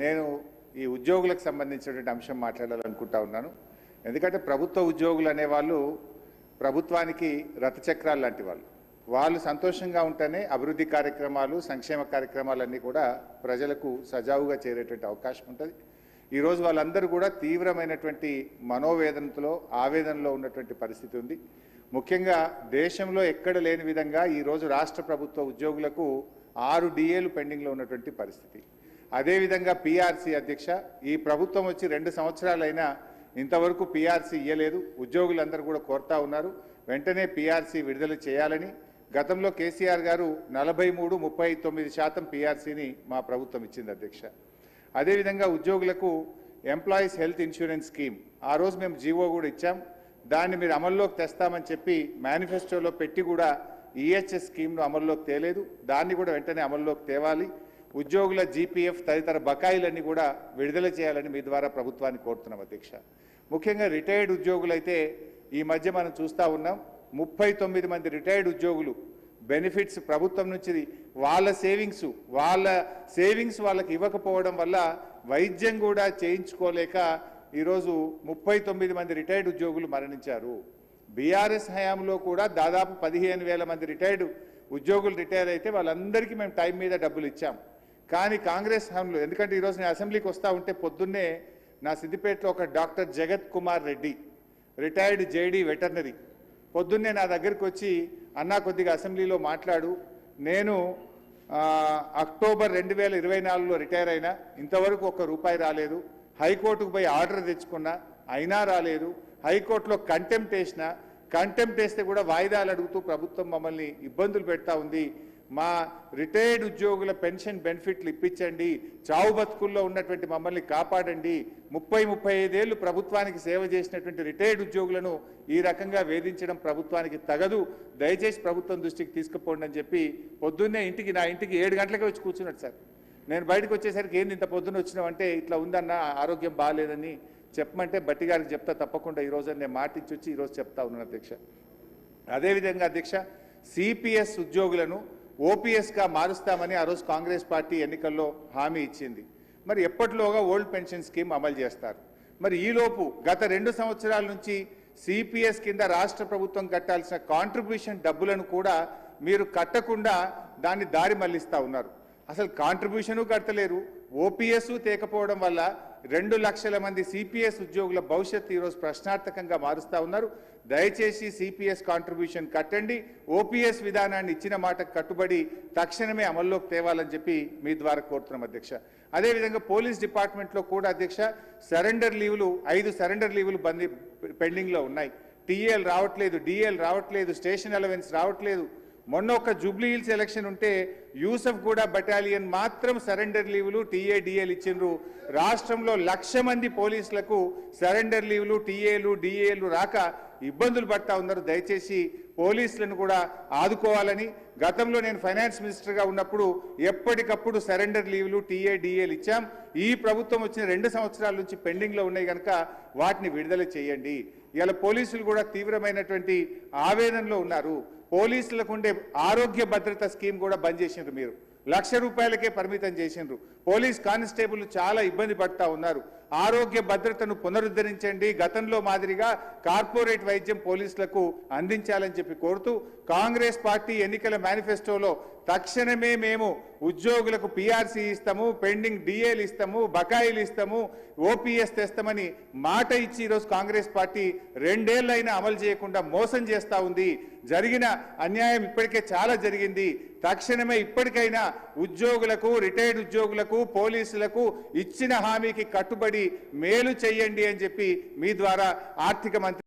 నేను ఈ ఉద్యోగులకు సంబంధించినటువంటి అంశం మాట్లాడాలనుకుంటా ఉన్నాను. ఎందుకంటే ప్రభుత్వ ఉద్యోగులు అనేవాళ్ళు ప్రభుత్వానికి రథచక్రాలు లాంటి వాళ్ళు సంతోషంగా ఉంటేనే అభివృద్ధి కార్యక్రమాలు సంక్షేమ కార్యక్రమాలన్నీ కూడా ప్రజలకు సజావుగా చేరేటువంటి అవకాశం ఉంటుంది. ఈరోజు వాళ్ళందరూ కూడా తీవ్రమైనటువంటి మనోవేదనతో ఆవేదనలో ఉన్నటువంటి పరిస్థితి ఉంది. ముఖ్యంగా దేశంలో ఎక్కడ లేని విధంగా ఈరోజు రాష్ట్ర ప్రభుత్వ ఉద్యోగులకు 6 డిఏలు పెండింగ్లో ఉన్నటువంటి పరిస్థితి. అదేవిధంగా పిఆర్సీ అధ్యక్ష, ఈ ప్రభుత్వం వచ్చి 2 సంవత్సరాలైనా ఇంతవరకు పిఆర్సీ ఇయ్యలేదు. ఉద్యోగులందరూ కూడా కోరుతా ఉన్నారు వెంటనే పిఆర్సీ విడుదల చేయాలని. గతంలో కేసీఆర్ గారు 43-39% పిఆర్సీని మా ప్రభుత్వం ఇచ్చింది అధ్యక్ష. అదేవిధంగా ఉద్యోగులకు ఎంప్లాయీస్ హెల్త్ ఇన్సూరెన్స్ స్కీమ్ ఆ రోజు మేము జీవో కూడా ఇచ్చాం. దాన్ని మీరు అమల్లోకి తెస్తామని చెప్పి మేనిఫెస్టోలో పెట్టి కూడా ఈహెచ్ఎస్ స్కీమ్ను అమల్లోకి తేలేదు. దాన్ని కూడా వెంటనే అమల్లోకి తేవాలి. ఉద్యోగుల జీపీఎఫ్ తదితర బకాయిలన్నీ కూడా విడుదల చేయాలని మీ ద్వారా ప్రభుత్వాన్ని కోరుతున్నాం అధ్యక్ష. ముఖ్యంగా రిటైర్డ్ ఉద్యోగులైతే ఈ మధ్య మనం చూస్తూ ఉన్నాం 39 మంది రిటైర్డ్ ఉద్యోగులు బెనిఫిట్స్ ప్రభుత్వం నుంచి వాళ్ళ సేవింగ్స్ వాళ్ళకి ఇవ్వకపోవడం వల్ల వైద్యం కూడా చేయించుకోలేక ఈరోజు 39 మంది రిటైర్డ్ ఉద్యోగులు మరణించారు. బీఆర్ఎస్ హయాంలో కూడా దాదాపు 15,000 మంది రిటైర్డ్ ఉద్యోగులు రిటైర్ అయితే వాళ్ళందరికీ మేము టైం మీద డబ్బులు ఇచ్చాం. కానీ కాంగ్రెస్ హయాంలో, ఎందుకంటే ఈరోజు నేను అసెంబ్లీకి వస్తూ ఉంటే పొద్దున్నే నా సిద్దిపేటలో ఒక డాక్టర్ జగత్ Kumar Reddy retired JD veterinary పొద్దున్నే నా దగ్గరికి వచ్చి అన్నా కొద్దిగా అసెంబ్లీలో మాట్లాడు, నేను అక్టోబర్ 2024లో రిటైర్ అయినా ఇంతవరకు ₹1 రాలేదు. హైకోర్టుకు పోయి ఆర్డర్ తెచ్చుకున్నా అయినా రాలేదు. హైకోర్టులో కంటెంప్ట్ వేస్తే కూడా వాయిదాలు అడుగుతూ ప్రభుత్వం మమ్మల్ని ఇబ్బందులు పెడతా ఉంది. మా రిటైర్డ్ ఉద్యోగుల పెన్షన్ బెనిఫిట్లు ఇప్పించండి, చావు బతుకుల్లో ఉన్నటువంటి మమ్మల్ని కాపాడండి. 30-35 ఏళ్ళు ప్రభుత్వానికి సేవ చేసినటువంటి రిటైర్డ్ ఉద్యోగులను ఈ రకంగా వేధించడం ప్రభుత్వానికి తగదు, దయచేసి ప్రభుత్వం దృష్టికి తీసుకుపోండి అని చెప్పి పొద్దున్నే నా ఇంటికి 7 గంటలకే వచ్చి కూర్చున్నాడు సార్. నేను బయటకు వచ్చేసరికి ఏంది ఇంత పొద్దున్న వచ్చినామంటే ఇట్లా ఉందన్న ఆరోగ్యం బాగాలేదని చెప్పమంటే బట్టి గారికి చెప్తా తప్పకుండా ఈరోజు నేను మాటించి వచ్చి ఈరోజు చెప్తా ఉన్నాను అధ్యక్ష. అదేవిధంగా అధ్యక్ష, సిపిఎస్ ఉద్యోగులను ఓపీఎస్గా మారుస్తామని ఆ రోజు కాంగ్రెస్ పార్టీ ఎన్నికల్లో హామీ ఇచ్చింది. మరి ఎప్పటిలోగా ఓల్డ్ పెన్షన్ స్కీమ్ అమలు చేస్తారు? మరి ఈలోపు గత 2 సంవత్సరాల నుంచి సిపిఎస్ కింద రాష్ట్ర ప్రభుత్వం కట్టాల్సిన కాంట్రిబ్యూషన్ డబ్బులను కూడా మీరు కట్టకుండా దాన్ని దారి మళ్లిస్తూ ఉన్నారు. అసలు కాంట్రిబ్యూషను కట్టలేరు, ఓపీఎస్ తేకపోవడం వల్ల 2 లక్షల మంది సిపిఎస్ ఉద్యోగుల భవిష్యత్తు ఈరోజు ప్రశ్నార్థకంగా మారుస్తూ ఉన్నారు. దయచేసి సిపిఎస్ కాంట్రిబ్యూషన్ కట్టండి, ఓపీఎస్ విధానాన్ని ఇచ్చిన మాటకు కట్టుబడి తక్షణమే అమల్లోకి తేవాలని చెప్పి మీ ద్వారా కోరుతున్నాం అధ్యక్ష. అదేవిధంగా పోలీస్ డిపార్ట్మెంట్లో కూడా అధ్యక్ష సరెండర్ లీవులు 5 సరెండర్ లీవులు పెండింగ్లో ఉన్నాయి. టీఏలు రావట్లేదు, డిఏలు రావట్లేదు, స్టేషన్ అలవెన్స్ రావట్లేదు. మొన్న ఒక జూబ్లీ హిల్స్ ఎలక్షన్ ఉంటే యూసఫ్ గూడ బటాలియన్ మాత్రం సరెండర్ లీవులు టీఏలు ఇచ్చిండ్రు. రాష్ట్రంలో 1,00,000 మంది పోలీసులకు సరెండర్ లీవులు టీఏలు డిఏలు రాక ఇబ్బందులు పడతా ఉన్నారు. దయచేసి పోలీసులను కూడా ఆదుకోవాలని, గతంలో నేను ఫైనాన్స్ మినిస్టర్గా ఉన్నప్పుడు ఎప్పటికప్పుడు సరెండర్ లీవులు డిఏలు ఇచ్చాం. ఈ ప్రభుత్వం వచ్చిన 2 సంవత్సరాల నుంచి పెండింగ్లో ఉన్నాయి కనుక వాటిని విడుదల చేయండి. ఇలా పోలీసులు కూడా తీవ్రమైనటువంటి ఆవేదనలో ఉన్నారు. పోలీసులకు ఉండే ఆరోగ్య భద్రత స్కీమ్ కూడా బంద్ చేసిండ్రు. మీరు ₹1,00,000కే పరిమితం చేసిండ్రు. పోలీస్ కానిస్టేబుల్ చాలా ఇబ్బంది పడతా ఉన్నారు. ఆరోగ్య భద్రతను పునరుద్ధరించండి, గతంలో మాదిరిగా కార్పొరేట్ వైద్యం పోలీసులకు అందించాలని చెప్పి కోరుతూ కాంగ్రెస్ పార్టీ ఎన్నికల మేనిఫెస్టోలో తక్షణమే మేము ఉద్యోగులకు పిఆర్సీ ఇస్తాము, పెండింగ్ డిఏలు ఇస్తాము, బకాయిలు ఇస్తాము, ఓపీఎస్ తెస్తామని మాట ఇచ్చి ఈరోజు కాంగ్రెస్ పార్టీ 2 ఏళ్లైనా అమలు చేయకుండా మోసం చేస్తూ ఉంది. జరిగిన అన్యాయం ఇప్పటికే చాలా జరిగింది. తక్షణమే ఇప్పటికైనా ఉద్యోగులకు, రిటైర్డ్ ఉద్యోగులకు, పోలీసులకు ఇచ్చిన హామీకి కట్టుబడి మేలు చేయండి అని చెప్పి మీ ద్వారా ఆర్థిక మంత్రి